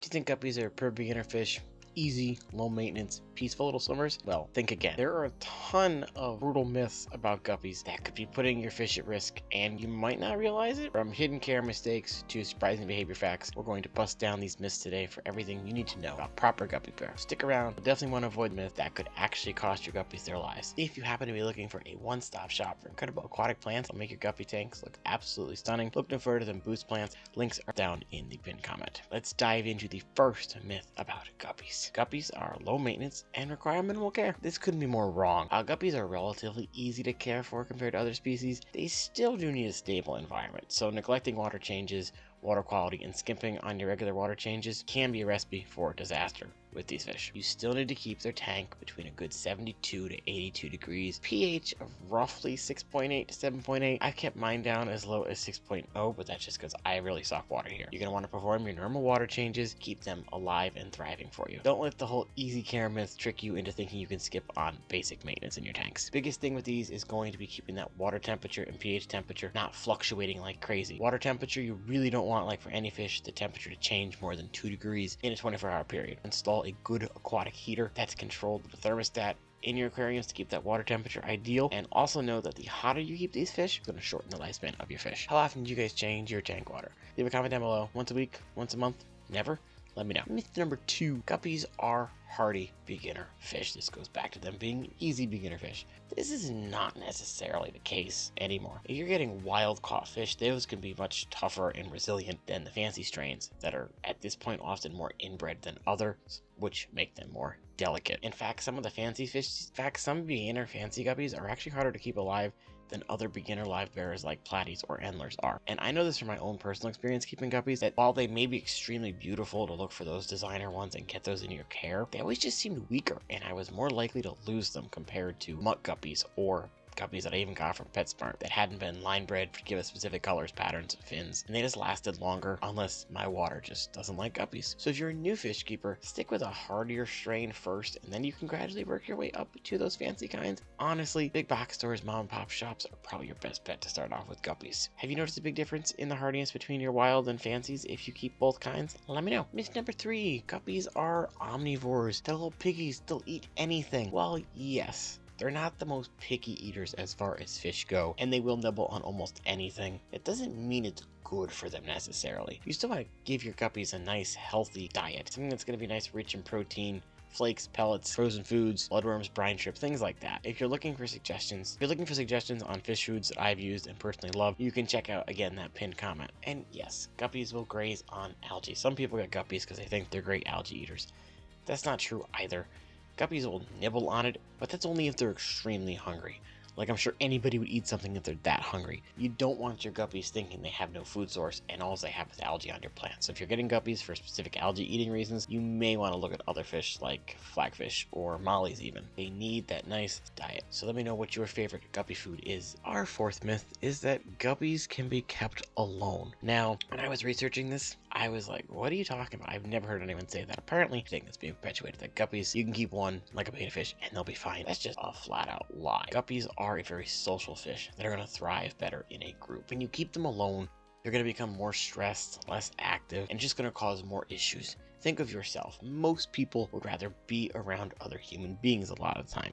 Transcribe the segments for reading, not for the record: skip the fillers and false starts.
Do you think guppies are per beginner fish? Easy, low maintenance, peaceful little swimmers? Well, think again. There are a ton of brutal myths about guppies that could be putting your fish at risk, and you might not realize it. From hidden care mistakes to surprising behavior facts, we're going to bust down these myths today for everything you need to know about proper guppy care. Stick around. You'll definitely want to avoid myths that could actually cost your guppies their lives. If you happen to be looking for a one-stop shop for incredible aquatic plants that'll make your guppy tanks look absolutely stunning, look no further than Boost Plants. Links are down in the pinned comment. Let's dive into the first myth about guppies. Guppies are low maintenance and require minimal care. This couldn't be more wrong. While guppies are relatively easy to care for compared to other species, they still do need a stable environment. So neglecting water changes, water quality, and skimping on your regular water changes can be a recipe for disaster with these fish. You still need to keep their tank between a good 72 to 82 degrees, pH of roughly 6.8 to 7.8. I've kept mine down as low as 6.0, but that's just because I really suck water here. You're going to want to perform your normal water changes, keep them alive and thriving for you. Don't let the whole easy care myth trick you into thinking you can skip on basic maintenance in your tanks. Biggest thing with these is going to be keeping that water temperature and pH temperature not fluctuating like crazy. Water temperature, you really don't want, like for any fish, the temperature to change more than 2 degrees in a 24-hour period. Install a good aquatic heater that's controlled with a thermostat in your aquariums to keep that water temperature ideal. And also know that the hotter you keep these fish, it's going to shorten the lifespan of your fish. How often do you guys change your tank water? Leave a comment down below. Once a week? Once a month? Never? Let me know. Myth number 2, guppies are hardy beginner fish. This goes back to them being easy beginner fish. This is not necessarily the case anymore. If you're getting wild caught fish, those can be much tougher and resilient than the fancy strains that are at this point often more inbred than others, which make them more delicate. In fact, some of the fancy fish, some beginner fancy guppies are actually harder to keep alive than other beginner live bearers like platies or endlers are. And I know this from my own personal experience keeping guppies, that while they may be extremely beautiful to look for those designer ones and get those in your care, they always just seemed weaker, and I was more likely to lose them compared to mutt guppies or guppies that I even got from PetSmart that hadn't been line bred to give us specific colors, patterns, fins, and they just lasted longer unless my water just doesn't like guppies. So if you're a new fish keeper, stick with a hardier strain first, and then you can gradually work your way up to those fancy kinds. Honestly, big box stores, mom and pop shops are probably your best bet to start off with guppies. Have you noticed a big difference in the hardiness between your wild and fancies if you keep both kinds? Let me know. Myth number 3, guppies are omnivores. They're little piggies, they'll eat anything. Well, yes. They're not the most picky eaters as far as fish go, and they will nibble on almost anything. It doesn't mean it's good for them necessarily. You still want to give your guppies a nice, healthy diet. Something that's going to be nice, rich in protein, flakes, pellets, frozen foods, bloodworms, brine shrimp, things like that. If you're looking for suggestions, on fish foods that I've used and personally love, you can check out, again, that pinned comment. And yes, guppies will graze on algae. Some people get guppies because they think they're great algae eaters. That's not true either. Guppies will nibble on it, but that's only if they're extremely hungry. Like, I'm sure anybody would eat something if they're that hungry. You don't want your guppies thinking they have no food source and all they have is algae on your plant. So if you're getting guppies for specific algae eating reasons, you may want to look at other fish like flagfish or mollies even. They need that nice diet. So let me know what your favorite guppy food is. Our 4th myth is that guppies can be kept alone. Now, when I was researching this, I was like, what are you talking about? I've never heard anyone say that. Apparently, the thing that's being perpetuated, that guppies, you can keep one like a betta fish and they'll be fine. That's just a flat out lie. Guppies are a very social fish that are going to thrive better in a group. When you keep them alone, they're going to become more stressed, less active, and just going to cause more issues. Think of yourself. Most people would rather be around other human beings a lot of the time.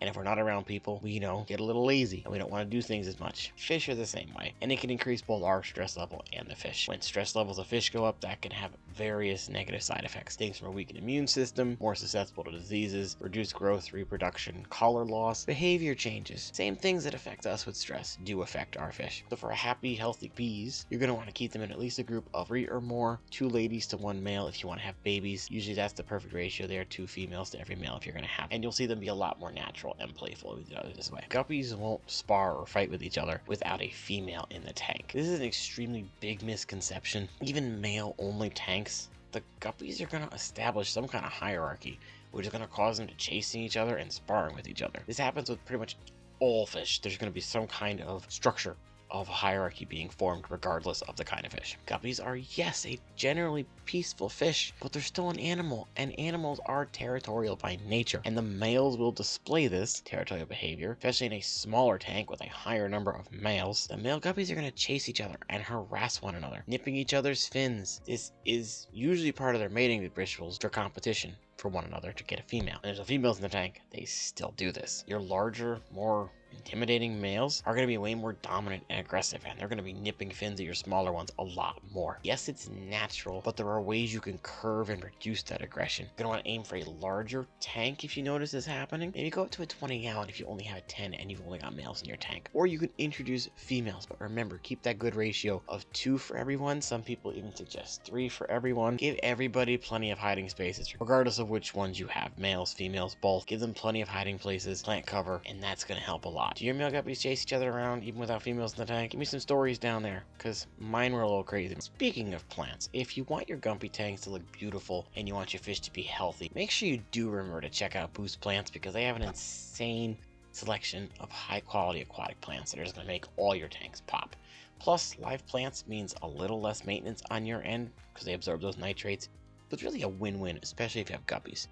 And if we're not around people, we, get a little lazy and we don't want to do things as much. Fish are the same way, and it can increase both our stress level and the fish. When stress levels of fish go up, that can have various negative side effects. Things from a weakened immune system, more susceptible to diseases, reduced growth, reproduction, color loss, behavior changes. Same things that affect us with stress do affect our fish. So for a happy, healthy bees, you're going to want to keep them in at least a group of 3 or more, 2 ladies to 1 male if you want to have babies. Usually that's the perfect ratio there, 2 females to every male if you're going to have. And you'll see them be a lot more natural and playful with each other this way. Guppies won't spar or fight with each other without a female in the tank. This is an extremely big misconception. Even male-only tanks, the guppies are going to establish some kind of hierarchy, which is going to cause them to chasing each other and sparring with each other. This happens with pretty much all fish. There's going to be some kind of structure of hierarchy being formed regardless of the kind of fish. Guppies are, yes, a generally peaceful fish, but they're still an animal, and animals are territorial by nature, and the males will display this territorial behavior, especially in a smaller tank with a higher number of males. The male guppies are going to chase each other and harass one another, nipping each other's fins. This is usually part of their mating rituals for competition for one another to get a female. And there's no females in the tank, they still do this. Your larger, more intimidating males are going to be way more dominant and aggressive, and they're going to be nipping fins at your smaller ones a lot more. Yes, it's natural, but there are ways you can curve and reduce that aggression. You're going to want to aim for a larger tank if you notice this happening. Maybe go up to a 20 gallon if you only have 10 and you've only got males in your tank. Or you can introduce females, but remember, keep that good ratio of 2 for everyone. Some people even suggest 3 for everyone. Give everybody plenty of hiding spaces, regardless of which ones you have, males, females, both. Give them plenty of hiding places, plant cover, and that's going to help a lot. Do your male guppies chase each other around even without females in the tank? Give me some stories down there, because mine were a little crazy. Speaking of plants, if you want your guppy tanks to look beautiful and you want your fish to be healthy, make sure you do remember to check out Boost Plants, because they have an insane selection of high quality aquatic plants that are just going to make all your tanks pop. Plus, live plants means a little less maintenance on your end because they absorb those nitrates, but it's really a win-win, especially if you have guppies.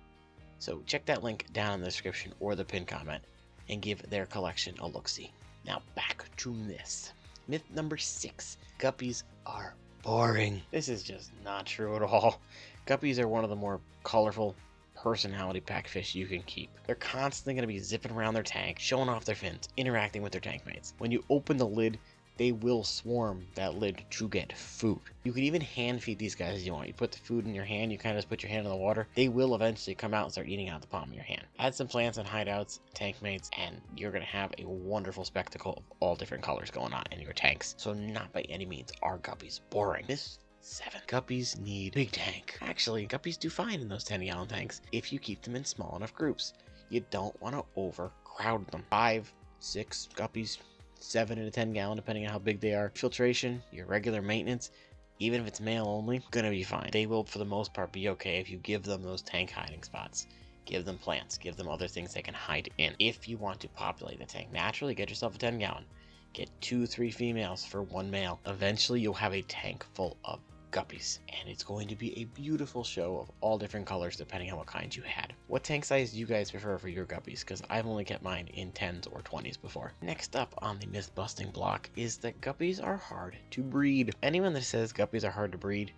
So check that link down in the description or the pinned comment and give their collection a look-see. Now back to this. Myth number 6. Guppies are boring. This is just not true at all. Guppies are one of the more colorful, personality-packed fish you can keep. They're constantly going to be zipping around their tank, showing off their fins, interacting with their tank mates. When you open the lid, they will swarm that lid to get food. You can even hand feed these guys if you want. You put the food in your hand, you kind of just put your hand in the water. They will eventually come out and start eating out the palm of your hand. Add some plants and hideouts, tank mates, and you're going to have a wonderful spectacle of all different colors going on in your tanks. So not by any means are guppies boring. Myth 7. Guppies need big tank. Actually, guppies do fine in those 10-gallon tanks if you keep them in small enough groups. You don't want to overcrowd them. 5, 6 guppies, 7 in a 10-gallon, depending on how big they are. Filtration, your regular maintenance, even if it's male only, gonna be fine. They will, for the most part, be okay if you give them those tank hiding spots. Give them plants, give them other things they can hide in. If you want to populate the tank naturally, get yourself a 10-gallon. Get 2-3 females for 1 male. Eventually, you'll have a tank full of guppies, and it's going to be a beautiful show of all different colors depending on what kinds you had. What tank size do you guys prefer for your guppies? Because I've only kept mine in 10s or 20s before. Next up on the myth busting block is that guppies are hard to breed. Anyone that says guppies are hard to breed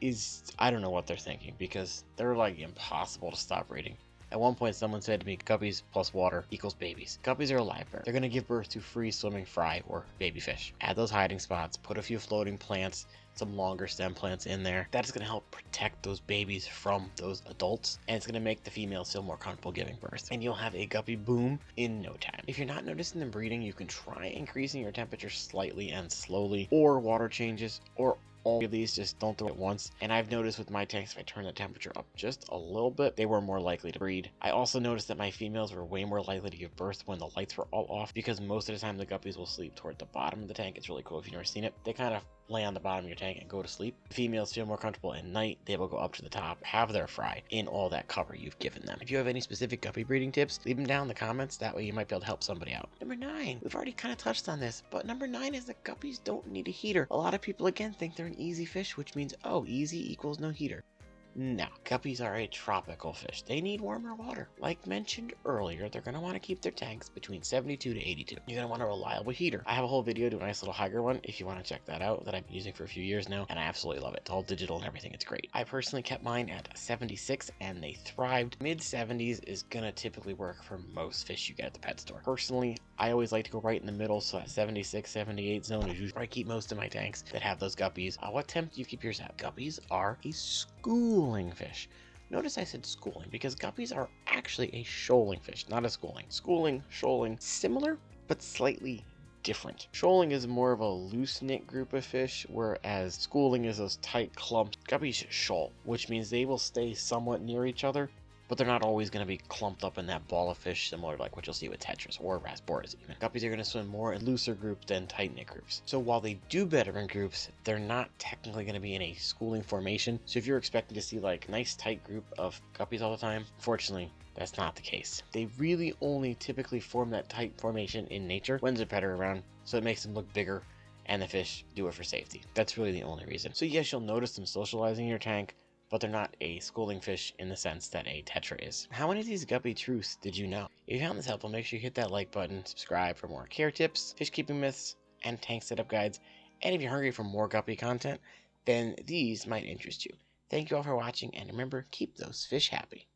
I don't know what they're thinking, because they're like impossible to stop breeding. At one point, someone said to me, guppies plus water equals babies. Guppies are a live bird. They're going to give birth to free swimming fry or baby fish. Add those hiding spots, put a few floating plants, some longer stem plants in there. That's going to help protect those babies from those adults, and it's going to make the females feel more comfortable giving birth. And you'll have a guppy boom in no time. If you're not noticing them breeding, you can try increasing your temperature slightly and slowly, or water changes, or all of these, just don't do it once. And I've noticed with my tanks, if I turn the temperature up just a little bit, they were more likely to breed. I also noticed that my females were way more likely to give birth when the lights were all off, because most of the time the guppies will sleep toward the bottom of the tank. It's really cool if you've never seen it. They kind of lay on the bottom of your tank and go to sleep. The females feel more comfortable at night. They will go up to the top, have their fry in all that cover you've given them. If you have any specific guppy breeding tips, leave them down in the comments. That way you might be able to help somebody out. Number 9, we've already kind of touched on this, but number 9 is that guppies don't need a heater. A lot of people again think they're an easy fish, which means, oh, easy equals no heater. No, guppies are a tropical fish. They need warmer water. Like mentioned earlier, they're going to want to keep their tanks between 72 to 82. You're going to want a reliable heater. I have a whole video to a nice little Hygger one if you want to check that out, that I've been using for a few years now, and I absolutely love it. It's all digital and everything. It's great. I personally kept mine at 76 and they thrived. Mid 70s is going to typically work for most fish you get at the pet store. Personally, I always like to go right in the middle, so that 76, 78 zone is usually where I keep most of my tanks that have those guppies. What temp do you keep yours at? Guppies are a schooling fish. Notice I said schooling because guppies are actually a shoaling fish, not a schooling. Schooling, shoaling, similar, but slightly different. Shoaling is more of a loose-knit group of fish, whereas schooling is those tight clumps. Guppies shoal, which means they will stay somewhat near each other, but they're not always going to be clumped up in that ball of fish, similar to like what you'll see with tetras or rasboras even. Guppies are going to swim more in looser groups than tight-knit groups. So while they do better in groups, they're not technically going to be in a schooling formation. So if you're expecting to see like a nice tight group of guppies all the time, unfortunately, that's not the case. They really only typically form that tight formation in nature when there's a predator around, so it makes them look bigger and the fish do it for safety. That's really the only reason. So yes, you'll notice them socializing in your tank, but they're not a schooling fish in the sense that a tetra is. How many of these guppy truths did you know? If you found this helpful, make sure you hit that like button, subscribe for more care tips, fish keeping myths, and tank setup guides. And if you're hungry for more guppy content, then these might interest you. Thank you all for watching, and remember, keep those fish happy.